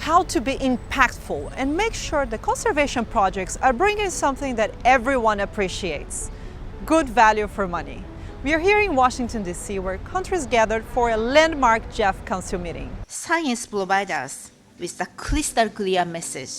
how to be impactful and make sure the conservation projects are bringing something that everyone appreciates: good value for money. We are here in Washington, D.C., where countries gathered for a landmark GEF Council meeting. Science provides us with a crystal clear message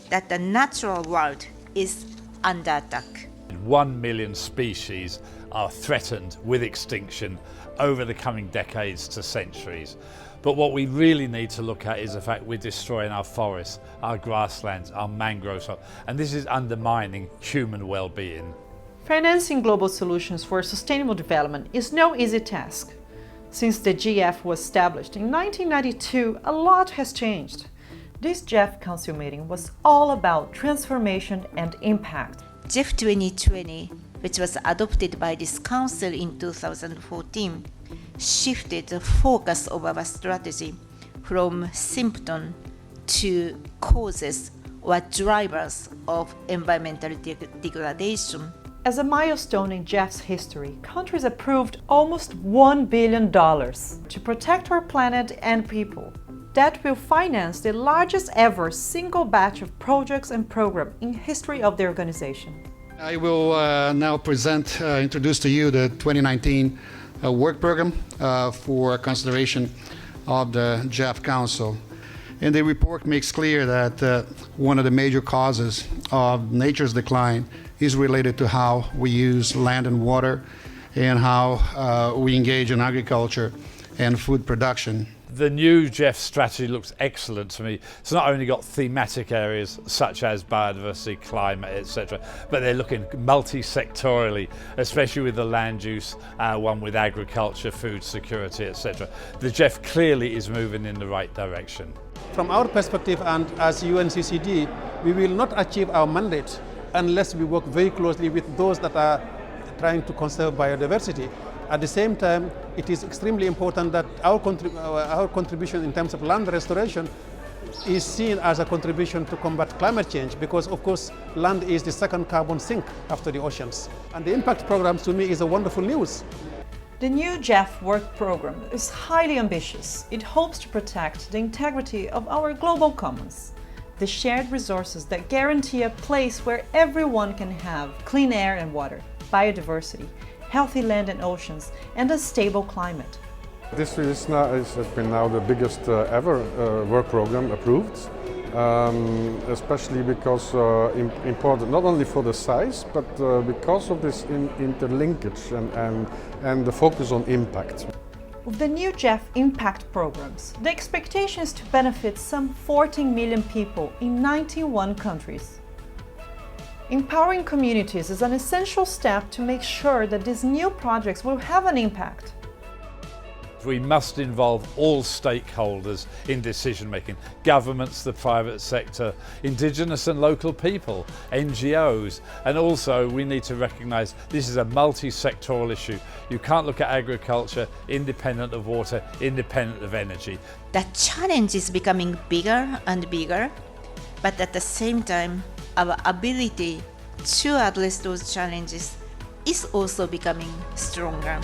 that the natural world is under attack. 1 million species are threatened with extinction over the coming decades to centuries. But what we really need to look at is the fact we're destroying our forests, our grasslands, our mangroves, and this is undermining human well-being. Financing global solutions for sustainable development is no easy task. Since the GEF was established in 1992, a lot has changed. This GEF Council meeting was all about transformation and impact. GEF 2020, which was adopted by this council in 2014, shifted the focus of our strategy from symptoms to causes or drivers of environmental degradation. As a milestone in GEF's history, countries approved almost $1 billion to protect our planet and people. That will finance the largest ever single batch of projects and programs in history of the organization. I will now introduce to you the 2019 work program for consideration of the GEF Council. And the report makes clear that one of the major causes of nature's decline is related to how we use land and water and how we engage in agriculture and food production. The new GEF strategy looks excellent to me. It's not only got thematic areas such as biodiversity, climate, etc., but they're looking multi-sectorally, especially with the land use, one with agriculture, food security, etc. The GEF clearly is moving in the right direction. From our perspective and as UNCCD, we will not achieve our mandate unless we work very closely with those that are trying to conserve biodiversity. At the same time, it is extremely important that our contribution in terms of land restoration is seen as a contribution to combat climate change, because of course land is the second carbon sink after the oceans. And the impact program to me is a wonderful news. The new GEF work program is highly ambitious. It hopes to protect the integrity of our global commons, the shared resources that guarantee a place where everyone can have clean air and water, biodiversity, healthy land and oceans, and a stable climate. This has been now the biggest ever work program approved, especially because important not only for the size, but because of this interlinkage and the focus on impact. With the new GEF impact programs, the expectation is to benefit some 14 million people in 91 countries. Empowering communities is an essential step to make sure that these new projects will have an impact. We must involve all stakeholders in decision making: governments, the private sector, indigenous and local people, NGOs, and also we need to recognise this is a multi-sectoral issue. You can't look at agriculture independent of water, independent of energy. The challenge is becoming bigger and bigger, but at the same time, our ability to address those challenges is also becoming stronger.